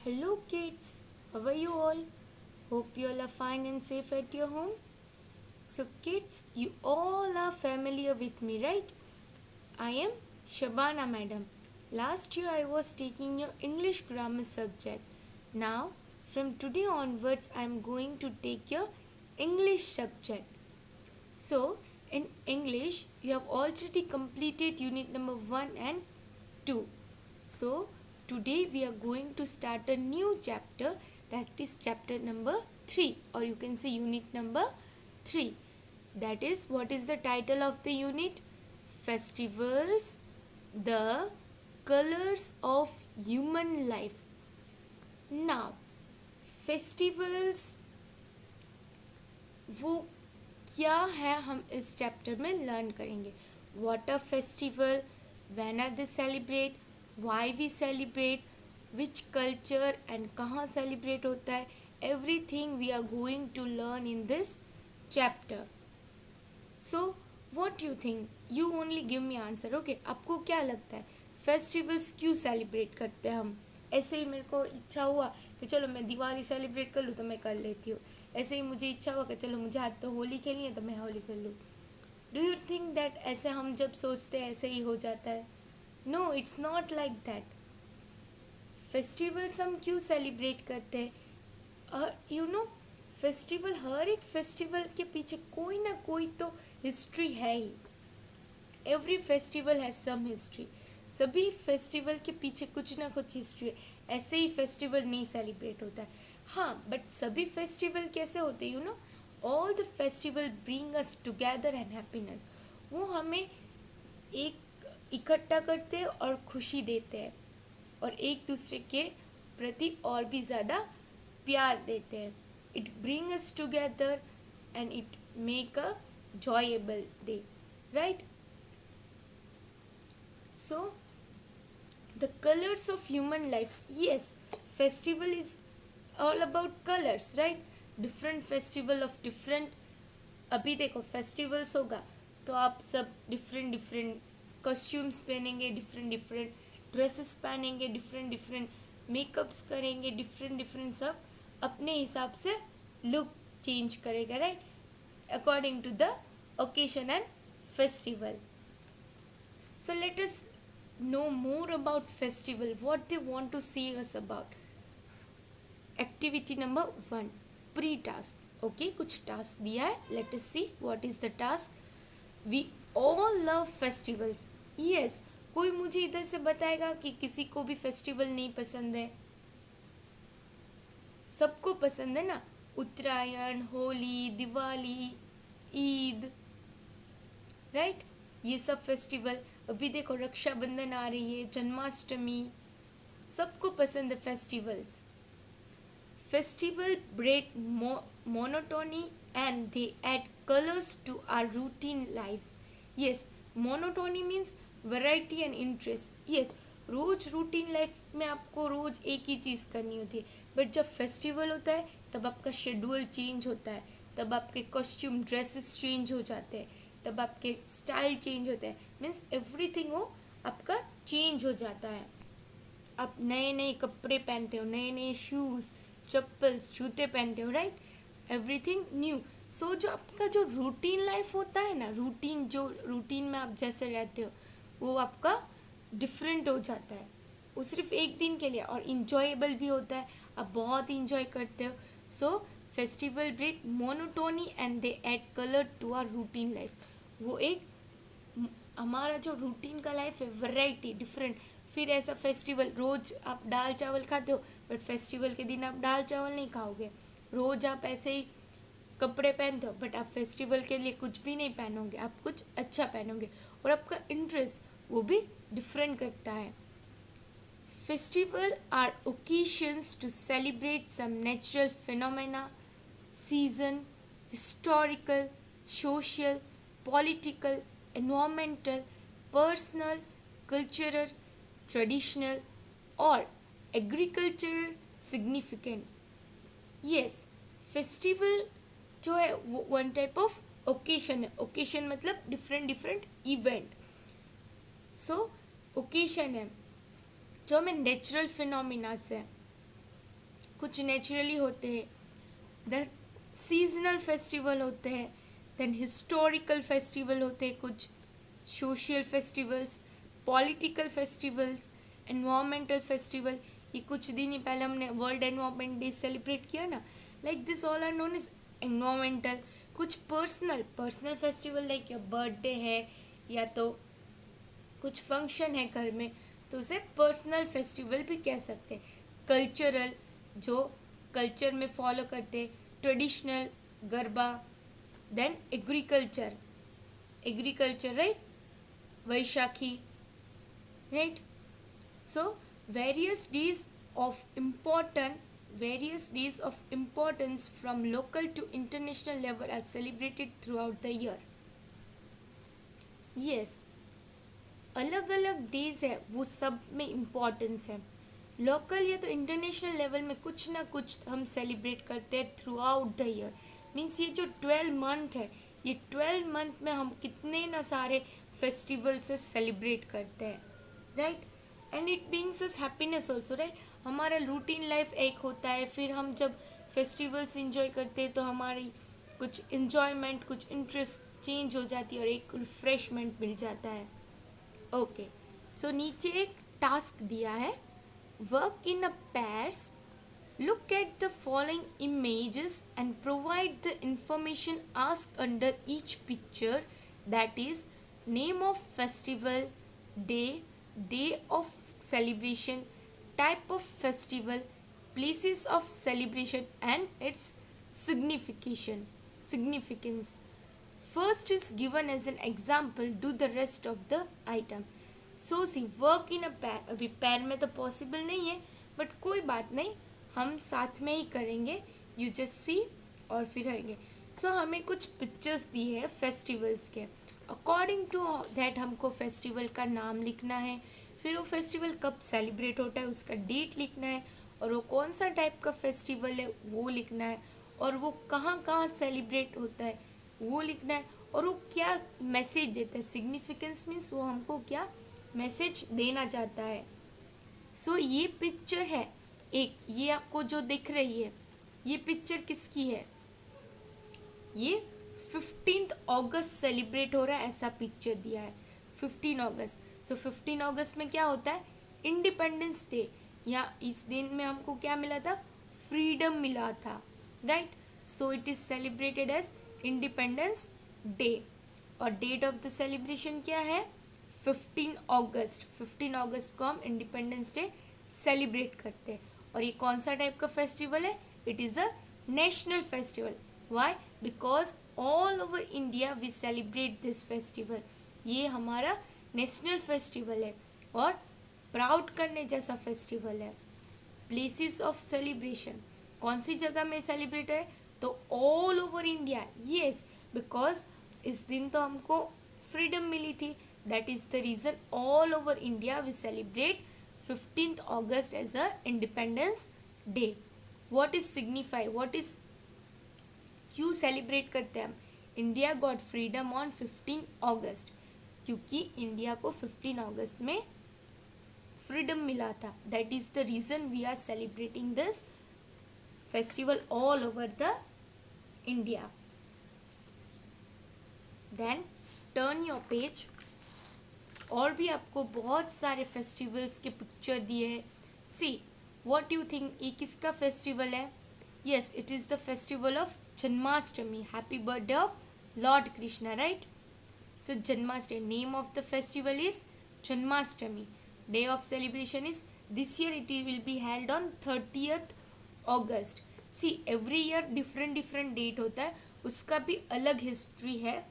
Hello kids, how are you all? Hope you all are fine and safe at your home. So kids, you all are familiar with me, right? I am Shabana madam. Last year I was taking your English grammar subject. Now from today onwards I am going to take your English subject. So in English you have already completed unit number 1 and 2. So today we are going to start a new chapter, that is chapter number 3, or you can say unit number 3. That is, what is the title of the unit? Festivals, the colors of human life. Now festivals वो क्या है हम इस chapter में learn करेंगे. What a festival, when are they celebrate, why we celebrate, which culture and कहाँ celebrate होता है, everything we are going to learn in this chapter. So what you think, you only give me answer. Okay, आपको क्या लगता है festivals क्यों celebrate करते हैं हम? ऐसे ही मेरे को इच्छा हुआ कि चलो मैं दिवाली सेलिब्रेट कर लूँ तो मैं कर लेती हूँ. ऐसे ही मुझे इच्छा हुआ कि चलो मुझे आज तो होली खेलनी है तो मैं होली खेल लूँ. डू यू थिंक दैट ऐसे हम जब सोचते हैं ऐसे ही हो जाता है? No, it's not like that. Festivals हम क्यों सेलिब्रेट करते हैं? यू नो, फेस्टिवल, हर एक फेस्टिवल के पीछे कोई ना कोई तो हिस्ट्री है ही. Every festival has some history. सभी फेस्टिवल के पीछे कुछ ना कुछ हिस्ट्री है. ऐसे ही फेस्टिवल नहीं सेलिब्रेट होता है. हाँ, बट सभी फेस्टिवल कैसे होते हैं? You know, all the festival bring us together and happiness. वो हमें एक इकट्ठा करते हैं और खुशी देते हैं और एक दूसरे के प्रति और भी ज़्यादा प्यार देते हैं. It bring us together and it make a joyable day, right? So the colors of human life, yes, festival is all about colors, right? Different festival of different. अभी देखो फेस्टिवल्स होगा तो आप सब डिफरेंट डिफरेंट कॉस्ट्यूम्स पहनेंगे, different different dresses पहनेंगे, different different makeups करेंगे, different different सब अपने हिसाब से लुक चेंज करेगा, right? According to the occasion and festival. So let us know more about festival, what they want to see us about. Activity number 1, pre-task. Okay, कुछ task दिया है. Let us see what is the task. We all love festivals. Yes, कोई मुझे इधर से बताएगा कि किसी को भी फेस्टिवल नहीं पसंद है? सबको पसंद है ना. उत्तरायण, होली, दिवाली, ईद, राइट? ये सब फेस्टिवल. अभी देखो रक्षाबंधन आ रही है, जन्माष्टमी, सबको पसंद है festivals. Festival break monotony and they add colours to our routine lives. Yes, monotony means variety and interest. Yes, रोज रूटीन लाइफ में आपको रोज एक ही चीज़ करनी होती है, बट जब फेस्टिवल होता है तब आपका शेड्यूल चेंज होता है, तब आपके कॉस्ट्यूम ड्रेसेस चेंज हो जाते हैं, तब आपके स्टाइल चेंज होता है. मीन्स एवरीथिंग वो आपका चेंज हो जाता है. आप नए नए कपड़े पहनते हो, नए नए शूज़, चप्पल्स, जूते पहनते हो, राइट? Everything new. सो जो आपका जो रूटीन लाइफ होता है ना, रूटीन में आप जैसे रहते हो वो आपका डिफरेंट हो जाता है. वो सिर्फ एक दिन के लिए और इंजॉयबल भी होता है, आप बहुत इंजॉय करते हो. So festival break monotony and they add colour to our routine life. वो एक हमारा जो रूटीन का लाइफ है, वैरायटी, डिफरेंट. फिर ऐसा फेस्टिवल, रोज़ आप दाल चावल खाते हो बट फेस्टिवल के दिन आप दाल चावल नहीं खाओगे. रोज़ आप ऐसे ही कपड़े पहनते हो बट आप फेस्टिवल के लिए कुछ भी नहीं पहनोगे, आप कुछ अच्छा पहनोगे और आपका इंटरेस्ट वो भी डिफरेंट करता है. Festival are occasions to celebrate some natural phenomena, season, historical, social, political, environmental, personal, cultural, traditional or agricultural significant. Yes, festival जो है वो वन टाइप ऑफ ओकेशन है. ओकेशन मतलब डिफरेंट डिफरेंट इवेंट. सो occasion है जो हमें नेचुरल फिनोमिना से कुछ नेचुरली होते हैं, देन सीजनल फेस्टिवल होते हैं, देन हिस्टोरिकल फेस्टिवल होते हैं, कुछ social festivals, political festivals, environmental festival. ये कुछ दिन ही पहले हमने वर्ल्ड एनवायरमेंट डे सेलिब्रेट किया ना, like this all are known as environmental. कुछ पर्सनल फेस्टिवल लाइक या बर्थडे है या तो कुछ फंक्शन है घर में, तो उसे पर्सनल फेस्टिवल भी कह सकते हैं। कल्चरल, जो कल्चर में फॉलो करते, traditional Garba, then agriculture right, Vaisakhi right. So various days of importance from local to international level are celebrated throughout the year. Yes, अलग अलग डेज है, वो सब में इम्पोर्टेंस है। लोकल या तो इंटरनेशनल लेवल में कुछ ना कुछ हम सेलिब्रेट करते हैं through out the year. Means ये जो 12 मंथ है, ये 12 मंथ में हम कितने ना सारे फेस्टिवल से सेलिब्रेट करते हैं, right. And it brings us happiness also, right. हमारा रूटीन लाइफ एक होता है, फिर हम जब फेस्टिवल्स इंजॉय करते हैं तो हमारी कुछ इन्जॉयमेंट, कुछ इंटरेस्ट चेंज हो जाती है और एक रिफ्रेशमेंट मिल जाता है। ओके, सो नीचे एक टास्क दिया है, work in a pairs, look at the following images and provide the information asked under each picture, that is name of festival, day of celebration, type of festival, places of celebration and its significance. First is given as an example, do the rest of the item. So see, work in a pair, अभी पैर में तो possible नहीं है, but कोई बात नहीं, हम साथ में ही करेंगे। यू जस्ट सी और फिर आएंगे। सो हमें कुछ पिक्चर्स दी है फेस्टिवल्स के, अकॉर्डिंग टू दैट हमको फेस्टिवल का नाम लिखना है, फिर वो फेस्टिवल कब सेलिब्रेट होता है उसका डेट लिखना है, और वो कौन सा टाइप का फेस्टिवल है वो लिखना है, और वो कहाँ कहाँ सेलिब्रेट होता है वो लिखना है, और वो क्या मैसेज देता है। सिग्निफिकेंस मीन्स वो हमको क्या मैसेज देना चाहता है। सो ये पिक्चर है एक, ये आपको जो दिख रही है ये पिक्चर किसकी है, ये 15 अगस्त सेलिब्रेट हो रहा है, ऐसा पिक्चर दिया है 15 अगस्त। सो 15 अगस्त में क्या होता है, इंडिपेंडेंस डे, या इस दिन में हमको क्या मिला था, फ्रीडम मिला था, right. So it is celebrated as independence day, और डेट ऑफ द सेलिब्रेशन क्या है, 15 अगस्त। 15 अगस्त को हम इंडिपेंडेंस डे सेलिब्रेट करते हैं। और ये कौन सा टाइप का फेस्टिवल है, it is a national festival. Why, because all over India we celebrate this festival. ये हमारा नेशनल फेस्टिवल है और प्राउड करने जैसा फेस्टिवल है। प्लेसेस ऑफ सेलिब्रेशन, कौन सी जगह में सेलिब्रेट है, तो all over India. Yes, because इस दिन तो हमको फ्रीडम मिली थी, that is the reason all over India we celebrate 15th August as a Independence Day. What is signify? What is, क्यों सेलिब्रेट करते हैं हम, India got freedom on 15 August, क्योंकि इंडिया को 15 अगस्त में फ्रीडम मिला था। That is the reason we are celebrating this festival all over the India. Then turn your page, और भी आपको बहुत सारे फेस्टिवल्स के पिक्चर दिए हैं। सी व्हाट यू थिंक, ये किसका फेस्टिवल है, yes it is the festival of Janmashtami, happy birthday of lord Krishna, right. So Janmashtami, name of the festival is Janmashtami, day of celebration is this year it will be held on 30th August. See every year different date होता है, उसका भी अलग history है,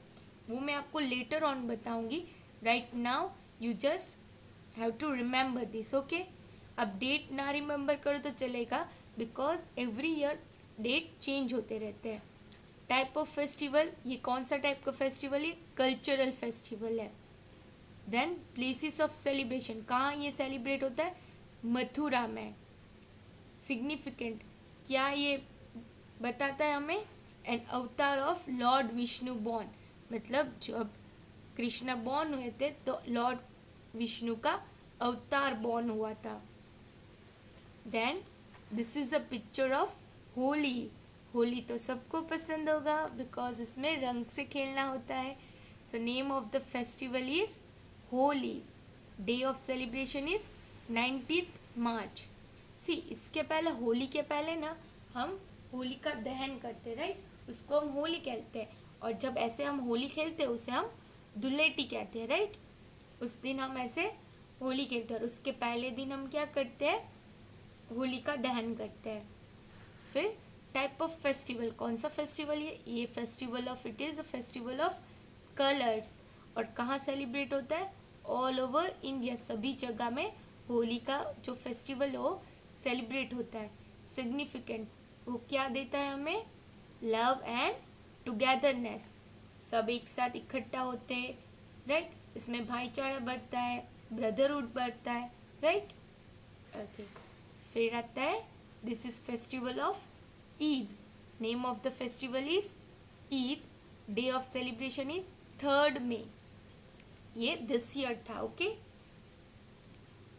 वो मैं आपको later on बताऊंगी। Right now you just have to remember this, okay. अब डेट ना रिमेंबर करो तो चलेगा, because every year date change होते रहते हैं। टाइप ऑफ फेस्टिवल, ये कौन सा टाइप का फेस्टिवल है, कल्चरल फेस्टिवल है। देन प्लेसेस ऑफ सेलिब्रेशन, कहाँ ये सेलिब्रेट होता है, मथुरा में। सिग्निफिकेंट, क्या ये बताता है हमें, एन अवतार ऑफ लॉर्ड विष्णु बॉर्न, मतलब जब कृष्णा बॉर्न हुए थे तो लॉर्ड विष्णु का अवतार बॉर्न हुआ था। Then this is a picture of Holi. Holi तो सबको पसंद होगा बिकॉज इसमें रंग से खेलना होता है। सो name of the festival is Holi. Day of celebration is 19th मार्च। सी इसके पहले, होली के पहले ना हम होली का दहन करते, राइट, उसको हम होली कहते हैं। और जब ऐसे हम होली खेलते हैं उसे हम धुलेटी कहते हैं, राइट। उस दिन हम ऐसे होली खेलते हैं और उसके पहले दिन हम क्या करते हैं, होली का दहन करते हैं। फिर टाइप ऑफ फेस्टिवल, कौन सा फेस्टिवल ये festival of, it is a festival of colours. और कहाँ सेलिब्रेट होता है, ऑल ओवर इंडिया, सभी जगह में होली का जो फेस्टिवल हो सेलिब्रेट होता है। सिग्निफिकेंट, वो क्या देता है हमें, लव एंड टुगेदरनेस, सब एक साथ इकट्ठा होते हैं, राइट। इसमें भाईचारा बढ़ता है, ब्रदरहुड बढ़ता है, राइट। ओके, फिर आता है this is festival of Eid. Name of the festival is Eid. Day of celebration is 3rd May। ये दिस ईयर था, ओके।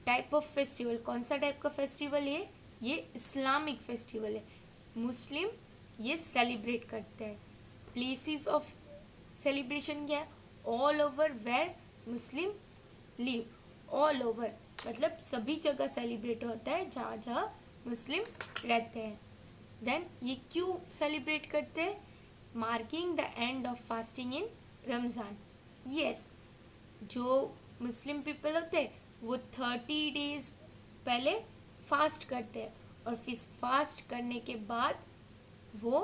टाइप ऑफ फेस्टिवल, कौन सा टाइप का फेस्टिवल है ये इस्लामिक फेस्टिवल है, मुस्लिम ये सेलिब्रेट करते हैं। प्लेसेस ऑफ सेलिब्रेशन क्या है, all over where Muslim live, all over मतलब सभी जगह सेलिब्रेट होता है जहाँ जहाँ मुस्लिम रहते हैं। देन ये क्यों सेलिब्रेट करते हैं, marking the end of fasting in Ramzan. Yes, जो मुस्लिम पीपल होते हैं वो 30 days पहले फास्ट करते हैं और फिर फास्ट करने के बाद वो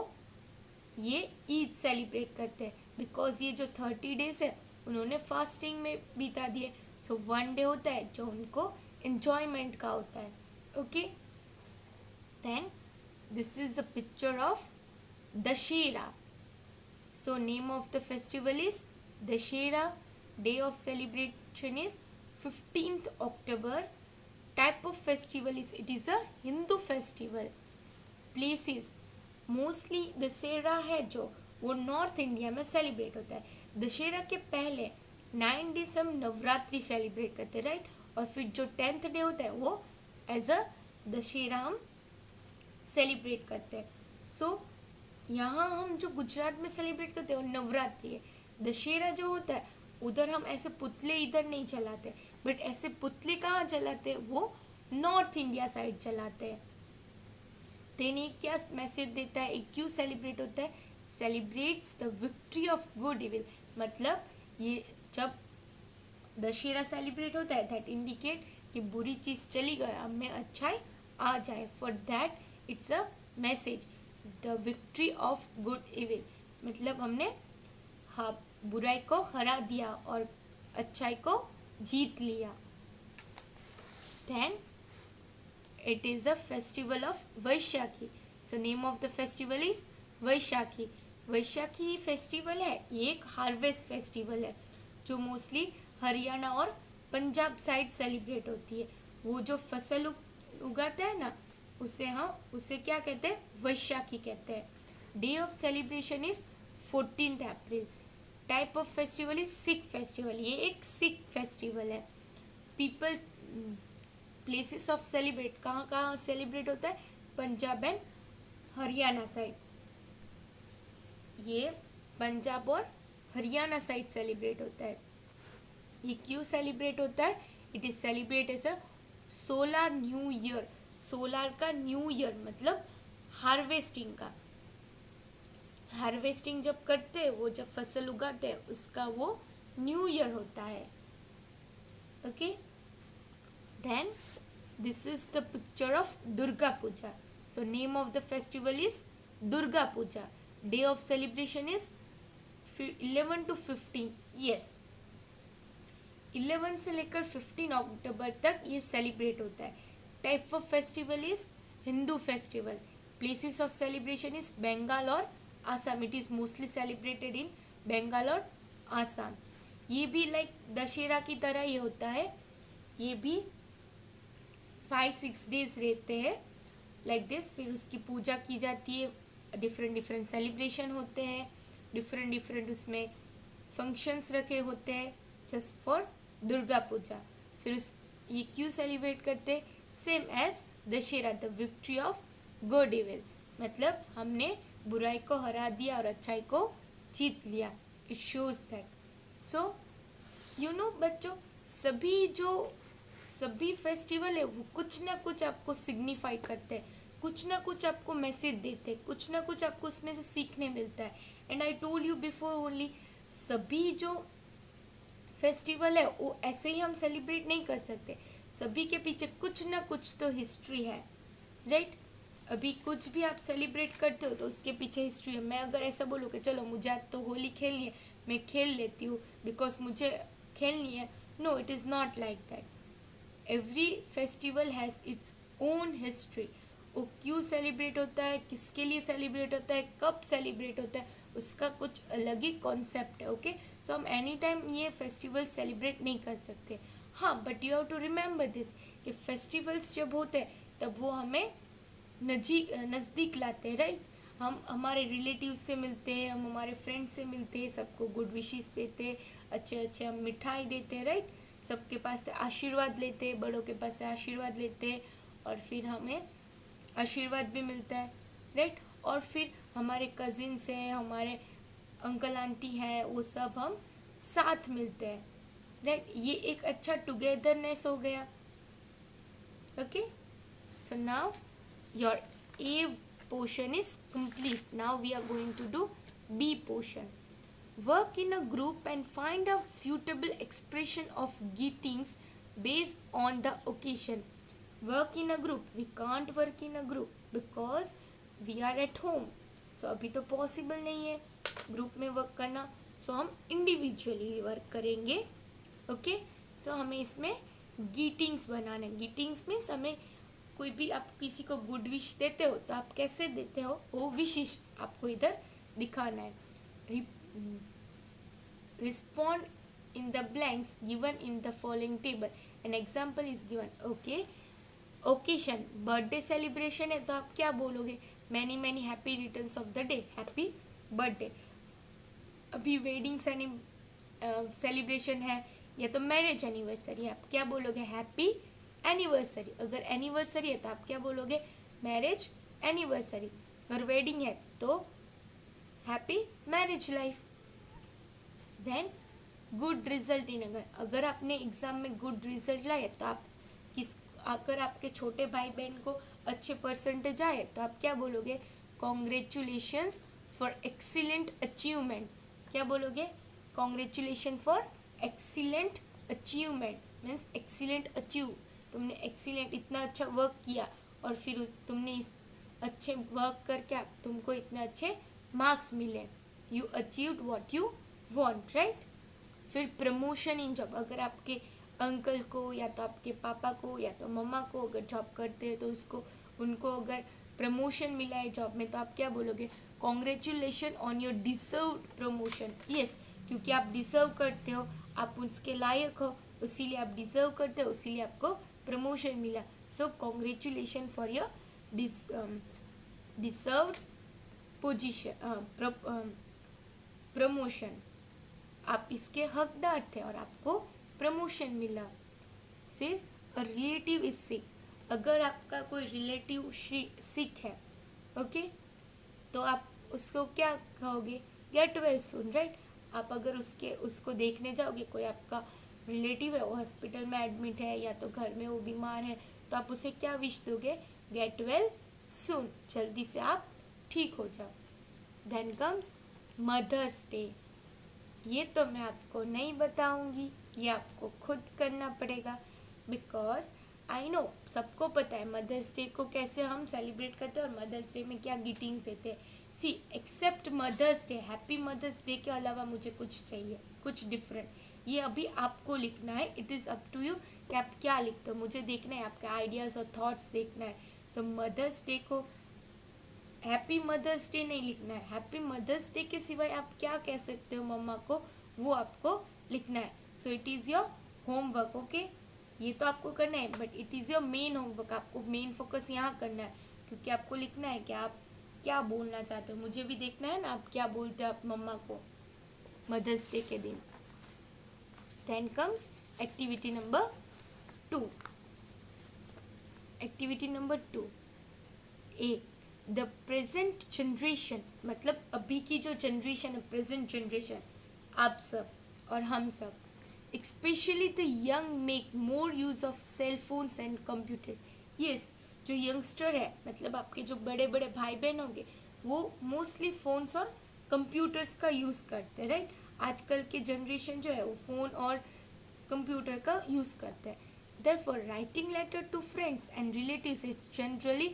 ये ईद सेलिब्रेट करते हैं। बिकॉज ये जो 30 days है उन्होंने फास्टिंग में बिता दिए। सो 1 day होता है जो उनको enjoyment का होता है, okay. Then this is the picture of Dussehra. So name of the festival is Dussehra. Day of celebration is 15th October। Type of festival is, it is a Hindu festival। Places, mostly Dussehra है जो वो north India में celebrate होता है। दशहरा के पहले 9 days हम Navratri celebrate करते हैं, राइट। और फिर जो 10th डे होता है वो एज अ दशहरा हम सेलिब्रेट करते हैं। सो यहाँ हम जो गुजरात में सेलिब्रेट करते हैं वो नवरात्रि है। दशहरा जो होता है उधर हम ऐसे पुतले इधर नहीं चलाते, बट ऐसे पुतले कहाँ चलाते हैं, वो नॉर्थ इंडिया साइड चलाते हैं। देन ये क्या मैसेज देता है, एक क्यों सेलिब्रेट होता है, celebrates the victory of good evil. मतलब ये जब दशहरा सेलिब्रेट होता है दैट इंडिकेट कि बुरी चीज़ चली गई, अब में अच्छाई आ जाए। For that it's a message, the victory of good evil, मतलब हमने हाँ बुराई को हरा दिया और अच्छाई को जीत लिया। Then it is a festival of Vaisakhi. So name of the festival is Vaisakhi. Vaisakhi festival है ये एक हार्वेस्ट फेस्टिवल है जो मोस्टली हरियाणा और पंजाब साइड सेलिब्रेट होती है। वो जो फसल उगाते हैं ना उसे क्या कहते हैं, वैशाखी कहते हैं। Day of celebration is 14th April। Type of festival is Sikh festival. ये एक सिख फेस्टिवल है। पीपल प्लेसेस ऑफ सेलिब्रेट, कहाँ कहाँ सेलिब्रेट होता है, पंजाब एंड हरियाणा साइड। ये पंजाब और हरियाणा साइड सेलिब्रेट होता है। ये क्यों सेलिब्रेट होता है, it is celebrate as a solar new year. Solar का न्यू ईयर मतलब हार्वेस्टिंग का। हार्वेस्टिंग जब करते हैं, वो जब फसल उगाते हैं उसका वो न्यू ईयर होता है, okay. Then this is the picture of Durga Puja. So name of the festival is Durga Puja. Day of celebration is 11 to 15। Yes, 11 से लेकर 15 अक्टूबर तक ये सेलिब्रेट होता है। Type of festival is Hindu festival. Places of celebration is Bengal और Assam. It is mostly celebrated in Bengal और आसाम। ये भी लाइक दशहरा की तरह ही होता है। ये भी 5-6 days रहते हैं लाइक दिस। फिर उसकी पूजा की जाती है, डिफरेंट सेलिब्रेशन होते हैं, डिफरेंट उसमें फंक्शंस रखे होते हैं जस्ट फॉर दुर्गा पूजा। फिर ये क्यों सेलिब्रेट करते हैं, same as Dussehra, the victory of good evil, मतलब हमने बुराई को हरा दिया और अच्छाई को जीत लिया. It shows that. So you know बच्चों, सभी फेस्टिवल है वो कुछ ना कुछ आपको सिग्निफाई करते हैं, कुछ ना कुछ आपको मैसेज देते हैं, कुछ ना कुछ आपको उसमें से सीखने मिलता है. And I told you before only, सभी जो फेस्टिवल है वो ऐसे ही हम सेलिब्रेट नहीं कर सकते, सभी के पीछे कुछ ना कुछ तो हिस्ट्री है, राइट. अभी कुछ भी आप सेलिब्रेट करते हो तो उसके पीछे हिस्ट्री है. मैं अगर ऐसा बोलूँ कि चलो मुझे आज तो होली खेलनी है, मैं खेल लेती हूँ बिकॉज मुझे खेलनी है, no, it is not like that. Every festival has its own history. वो क्यों सेलिब्रेट होता है, किसके लिए सेलिब्रेट होता है, कब सेलिब्रेट होता है, उसका कुछ अलग ही कॉन्सेप्ट है. ओके, सो हम एनी टाइम ये फेस्टिवल सेलिब्रेट नहीं कर सकते. हाँ, but you have to remember this कि फेस्टिवल्स जब होते हैं तब वो हमें नज़दीक लाते हैं, राइट. हम हमारे रिलेटिव से मिलते हैं, हम हमारे फ्रेंड्स से मिलते हैं, सबको गुड विशेस देते हैं, अच्छे अच्छे हम मिठाई देते हैं, राइट. सबके पास से आशीर्वाद लेते हैं, बड़ों के पास से आशीर्वाद लेते हैं और फिर हमें आशीर्वाद भी मिलता है, राइट. और फिर हमारे कजिन्स हैं, हमारे अंकल आंटी हैं, वो सब हम साथ मिलते हैं, राइट. ये एक अच्छा टुगेदरनेस हो गया. Okay, so now your A portion is complete. Now we are going to do B portion. Work in a group and find out suitable expression of greetings based on the occasion. Work in a group. We can't work in a group because we are at home. So अभी तो possible नहीं है group में work करना. सो हम individually work करेंगे. Okay, सो हमें इसमें ग्रीटिंग्स बनाने. ग्रीटिंग्स मीन्स हमें कोई भी आप किसी को गुड विश देते हो तो आप कैसे देते हो वो विशेष आपको इधर दिखाना है. Respond in the blanks given in the following table. An example is given. Okay, occasion birthday celebration है तो आप क्या बोलोगे, many many happy returns of the day, happy birthday. अभी वेडिंग सेलिब्रेशन है या तो मैरिज एनिवर्सरी है, आप क्या बोलोगे, हैप्पी एनिवर्सरी. अगर एनिवर्सरी है तो आप क्या बोलोगे, मैरिज एनिवर्सरी. और वेडिंग है तो happy marriage life. Then good result in, अगर आपने एग्जाम में गुड रिजल्ट लाए तो आप अगर आपके छोटे भाई बहन को अच्छे परसेंटेज आए तो आप क्या बोलोगे, कॉन्ग्रेचुलेशंस फॉर एक्सीलेंट अचीवमेंट. क्या बोलोगे, congratulation for excellent achievement means excellent achieve. तुमने एक्सीलेंट इतना अच्छा वर्क किया और फिर तुमने इस अच्छे वर्क करके तुमको इतने अच्छे मार्क्स मिले. You achieved what you want, right. फिर प्रमोशन इन जॉब. अगर आपके अंकल को या तो आपके पापा को या तो मम्मा को अगर जॉब करते हैं तो उनको अगर प्रमोशन मिला है जॉब में तो आप क्या बोलोगे, congratulation on your deserved promotion. Yes, क्योंकि आप डिजर्व करते हो, आप उसके लायक हो, इसीलिए आप डिजर्व करते हो, इसीलिए आपको प्रमोशन मिला. So congratulation for your deserved position, promotion. आप इसके हकदार थे और आपको प्रमोशन मिला. फिर रिलेटिव इज सिक. अगर आपका कोई रिलेटिव सिक है, ओके, तो आप उसको क्या कहोगे, गेट वेल सून, राइट. आप अगर उसको देखने जाओगे, कोई आपका रिलेटिव है वो हॉस्पिटल में एडमिट है या तो घर में वो बीमार है, तो आप उसे क्या विश दोगे, गेट वेल सून, जल्दी से आप ठीक हो जाओ. Then comes mother's day. ये तो मैं आपको नहीं बताऊंगी, ये आपको खुद करना पड़ेगा बिकॉज आई नो सबको पता है मदर्स डे को कैसे हम सेलिब्रेट करते हैं और मदर्स डे में क्या ग्रीटिंग्स देते हैं. See except mother's day, happy mother's day के अलावा मुझे कुछ चाहिए, कुछ डिफरेंट. ये अभी आपको लिखना है. It is up to you कि आप क्या लिखते हो. मुझे देखना है आपके आइडियाज़ और थॉट्स देखना है. तो मदर्स डे को हैप्पी मदर्स डे नहीं लिखना है. हैप्पी मदर्स डे के सिवाय आप क्या कह सकते हो मम्मा को, वो आपको लिखना है. So it is your homework. Okay, ये तो आपको करना है but it is your main homework. आपको मेन फोकस यहाँ करना है क्योंकि आपको लिखना है कि आप क्या बोलना चाहते हो. मुझे भी देखना है ना आप क्या बोलते हो आप मम्मा को मदर्स डे के दिन. Then comes activity number 2. Activity number 2 A, the present generation, मतलब अभी की जो जनरेशन है, प्रेजेंट जनरेशन, आप सब और हम सब, specially the young make more use of cell phones and computer. Yes, जो यंगस्टर है, मतलब आपके जो बड़े बड़े भाई बहन होंगे, वो मोस्टली फोन्स और कंप्यूटर्स का यूज़ करते हैं, राइट। आजकल के जनरेशन जो है वो फ़ोन और कंप्यूटर का यूज़ करते हैं। Therefore, writing letter to friends and relatives is generally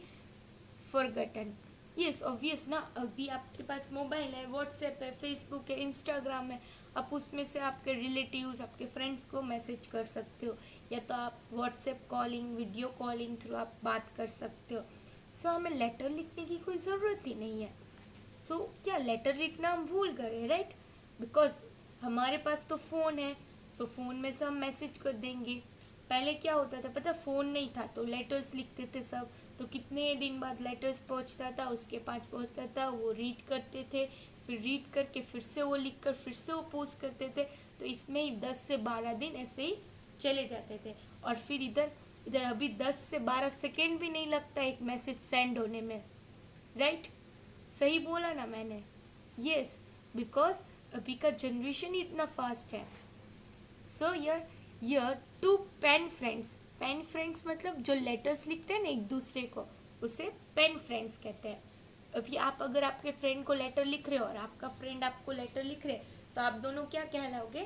forgotten. Yes, obvious ना, अभी आपके पास मोबाइल है, व्हाट्सएप है, फेसबुक है, इंस्टाग्राम है, आप उसमें से आपके रिलेटिव्स, आपके फ्रेंड्स को मैसेज कर सकते हो, या तो आप WhatsApp calling, video calling through आप बात कर सकते हो। सो हमें लेटर लिखने की कोई ज़रूरत ही नहीं है। सो क्या लेटर लिखना हम भूल गए, राइट, बिकॉज हमारे पास तो फ़ोन है, सो फ़ोन में से हम मैसेज कर देंगे। पहले क्या होता था पता, फ़ोन नहीं था तो लेटर्स लिखते थे सब, तो कितने दिन बाद लेटर्स पहुंचता था, उसके पास पहुंचता था, वो रीड करते थे, फिर रीड करके फिर से वो लिख कर फिर से वो पोस्ट करते थे, तो इसमें ही 10 से 12 दिन ऐसे ही चले जाते थे। और फिर इधर इधर अभी 10 से 12 सेकेंड भी नहीं लगता एक मैसेज सेंड होने में, राइट। सही बोला ना मैंने? यस, बिकॉज अभी का जनरेशन ही इतना फास्ट है। So your to pen friends, pen friends मतलब जो लेटर्स लिखते हैं ना एक दूसरे को, उसे पेन फ्रेंड्स कहते हैं। अभी आप अगर आपके फ्रेंड को लेटर लिख रहे हो और आपका फ्रेंड आपको लेटर लिख रहे, तो आप दोनों क्या कहलाओगे?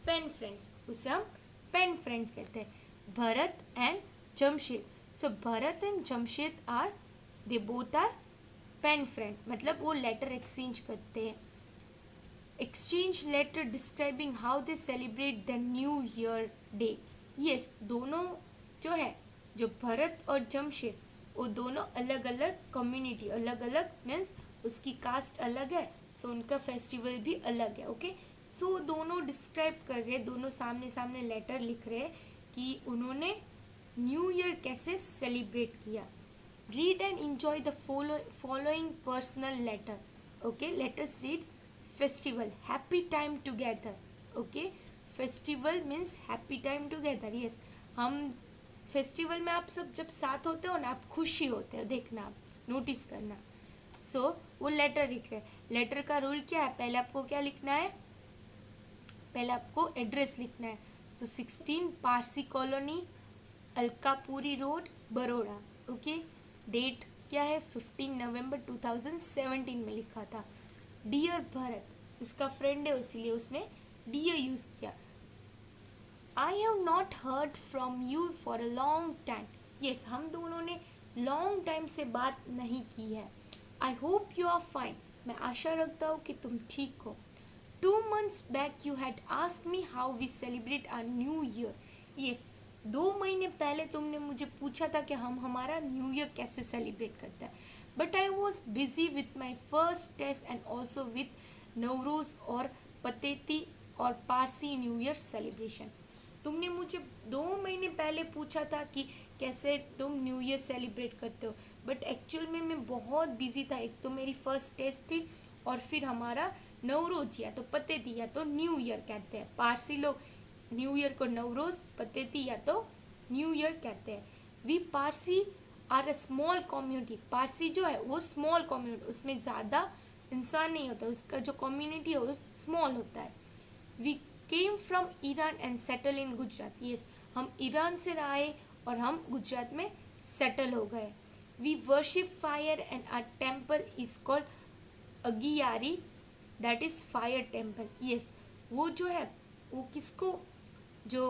पेन फ्रेंड्स, उसे हम पेन फ्रेंड्स कहते हैं। Bharat and Jamshed, so Bharat and Jamshed are, they both are pen friend, मतलब वो लेटर एक्सचेंज करते हैं। Exchange letter describing how they celebrate the new year day. Yes, दोनों जो है, जो भरत और जमशेद, वो दोनों अलग अलग कम्युनिटी, अलग अलग मीन्स उसकी कास्ट अलग है, सो उनका फेस्टिवल भी अलग है। ओके, सो दोनों डिस्क्राइब कर रहे, दोनों सामने सामने लेटर लिख रहे कि उन्होंने न्यू ईयर कैसे सेलिब्रेट किया। Read and enjoy the following personal letter. Okay, let us read. Festival, happy time together. Okay, festival means happy time together. Yes, हम फेस्टिवल में आप सब जब साथ होते हो ना, आप खुशी होते हो, देखना, आप नोटिस करना। सो वो लेटर लिख रहे हैं। लेटर का रूल क्या है, पहले आपको क्या लिखना है, पहले आपको एड्रेस लिखना है। So 16 Parsi colony, Alkapuri road, Baroda. Okay, date क्या है, 15 नवंबर 2017 में लिखा था। डियर भरत, उसका फ्रेंड है इसीलिए उसने डियर यूज़ किया। I have not heard from you for a long time. Yes, हम दोनों ने लॉन्ग टाइम से बात नहीं की है। I hope you are fine, मैं आशा रखता हूँ कि तुम ठीक हो। 2 months back you had asked me how we celebrate our new year. Yes, 2 महीने पहले तुमने मुझे पूछा था कि हम हमारा न्यू ईयर कैसे सेलिब्रेट करते हैं, but I was busy with my first test and also with Navroz और पतेती और पारसी न्यू ईयर सेलिब्रेशन। तुमने मुझे 2 महीने पहले पूछा था कि कैसे तुम न्यू ईयर सेलिब्रेट करते हो, बट एक्चुअल में मैं बहुत बिजी था। एक तो मेरी फर्स्ट टेस्ट थी और फिर हमारा नवरोज, या तो पतेती या तो न्यू ईयर कहते हैं। पारसी लोग न्यू ईयर को नवरोज, पतेती या तो न्यू ईयर कहते हैं। We Parsi are a small community, Parsi जो है वो स्मॉल कम्युनिटी, उसमें ज़्यादा इंसान नहीं होता, उसका जो कम्युनिटी है वो स्मॉल होता है। We came from Iran and settle in Gujarat. Yes, हम ईरान से आए और हम गुजरात में सेटल हो गए। We worship fire and our temple is called Agiary, that is fire temple. Yes, वो जो है वो किसको, जो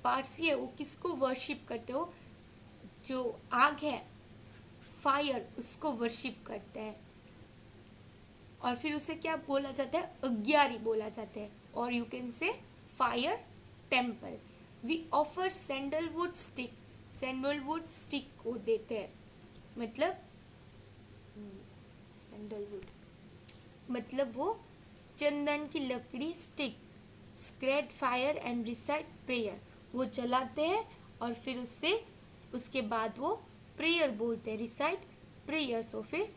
पारसी है वो किसको वर्शिप करते हो, जो आग है, फायर, उसको वर्शिप करते हैं। और फिर उसे क्या बोला जाता है, अग्यारी बोला जाता है, और you can say fire temple. We offer sandalwood stick, sandalwood stick को देते हैं, मतलब सैंडलवुड मतलब वो चंदन की लकड़ी, stick, sacred fire and recite prayer, वो जलाते हैं और फिर उसके बाद वो प्रेयर बोलते हैं, रिसाइट प्रेयर्स, और फिर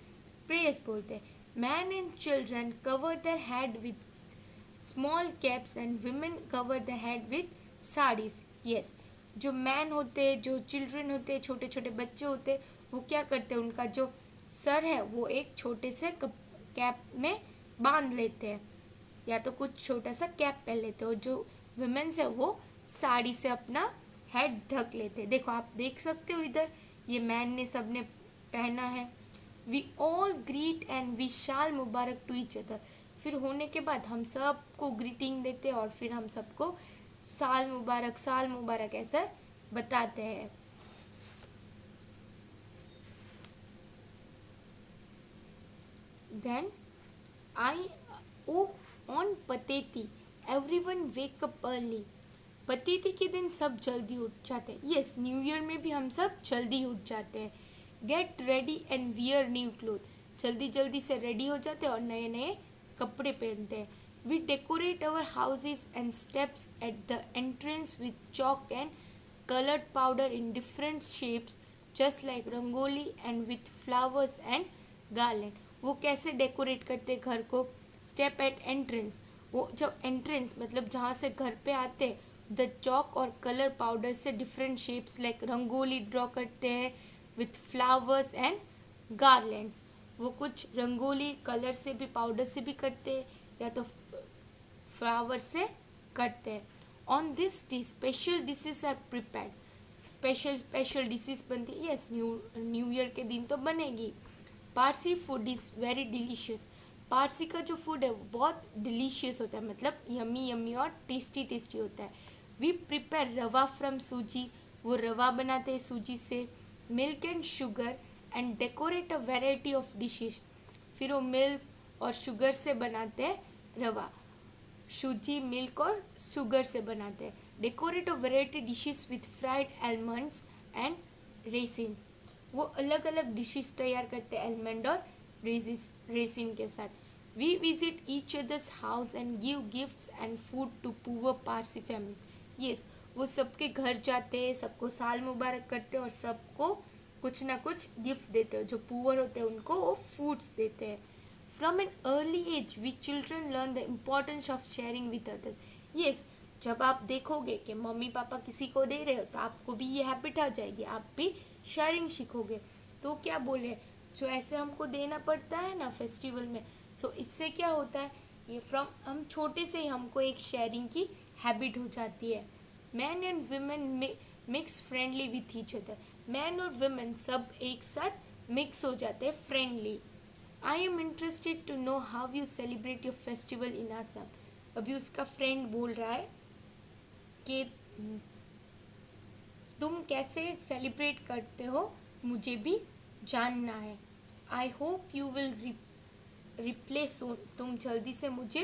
प्रेयर्स बोलते हैं। Man and children cover their head with small caps and women cover the head with sarees. Yes, जो मैन होते हैं, जो चिल्ड्रन होते हैं, छोटे छोटे बच्चे होते हैं, वो क्या करते हैं, उनका जो सर है वो एक छोटे से कैप में बांध लेते हैं, या तो कुछ छोटा सा कैप पहन लेते हैं, और जो वुमेन्स है वो साड़ी से अपना हेड ढक लेते हैं। देखो आप देख सकते हो इधर, ये मैन ने सबने पहना है। We all greet and wish मुबारक टू ईच अदर। फिर होने के बाद हम सबको ग्रीटिंग देते हैं और फिर हम सबको साल मुबारक ऐसा बताते हैं। Then I oh on Pateti everyone wake up early. Pateti के दिन सब जल्दी उठ जाते हैं। यस, न्यू ईयर में भी हम सब जल्दी उठ जाते हैं। Get ready and wear new cloth. जल्दी जल्दी से रेडी हो जाते हैं और नए नए कपड़े पहनते हैं। We decorate our houses and steps at the entrance with chalk and colored powder in different shapes just like rangoli and with flowers and garland। वो कैसे डेकोरेट करते घर को? स्टेप एट एंट्रेंस, वो जब एंट्रेंस मतलब जहाँ से घर पे आते, द चॉक और कलर पाउडर से different shapes like rangoli draw करते हैं विथ फ्लावर्स एंड गार्लैंड्स। वो कुछ रंगोली कलर से भी पाउडर से भी करते हैं या तो फ्लावर से करते हैं। On this day special dishes are prepared. Special dishes बनती है। यस, न्यू ईयर के दिन तो बनेगी। Parsi food is very delicious. Parsi का जो फूड है वो बहुत डिलीशियस होता है, मतलब यमी यमी और टेस्टी टेस्टी होता है। वी प्रिपेयर रवा फ्रॉम सूजी। वो रवा बनाते हैं सूजी से। Milk and sugar and decorate a variety of dishes. फिर वो मिल्क और शुगर से बनाते हैं रवा, सूजी मिल्क और शुगर से बनाते हैं। Decorate a variety dishes with fried almonds and raisins. वो अलग अलग डिशेस तैयार करते हैं आलमंड और रेसिन के साथ। We visit each others house and give gifts and food to poor Parsi families. Yes, वो सबके घर जाते हैं, सबको साल मुबारक करते हैं और सबको कुछ ना कुछ गिफ्ट देते हैं। जो पुअर होते हैं उनको वो फूड्स देते हैं। From an early age, we children learn the importance of sharing with others. Yes, जब आप देखोगे कि मम्मी पापा किसी को दे रहे हो तो आपको भी ये हैबिट आ जाएगी, आप भी शेयरिंग सीखोगे। तो क्या बोले, जो ऐसे हमको देना पड़ता है ना फेस्टिवल में, सो इससे क्या होता है, ये फ्रॉम हम छोटे से ही हमको एक शेयरिंग की हैबिट हो जाती है। Man and women mix friendly with each other. Man और वुमेन सब एक साथ मिक्स हो जाते हैं friendly. I am interested to know how you celebrate your festival in Assam. अभी उसका फ्रेंड बोल रहा है कि तुम कैसे सेलिब्रेट करते हो, मुझे भी जानना है। I hope you will reply soon. तुम जल्दी से मुझे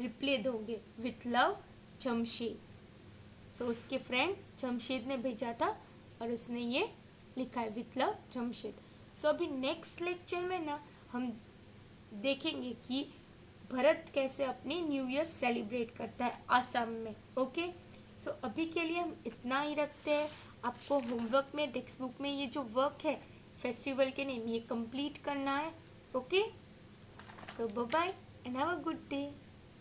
रिप्ले दोगे। With love Jamshed. सो उसके फ्रेंड जमशेद ने भेजा था और उसने ये लिखा है विथ लव जमशेद। सो अभी नेक्स्ट लेक्चर में ना हम देखेंगे कि भरत कैसे अपनी न्यू ईयर सेलिब्रेट करता है आसाम में। ओके, सो अभी के लिए हम इतना ही रखते हैं। आपको होमवर्क में टेक्स्ट बुक में ये जो वर्क है फेस्टिवल के नेम ये कंप्लीट करना है। Okay, so bye bye and have a good day.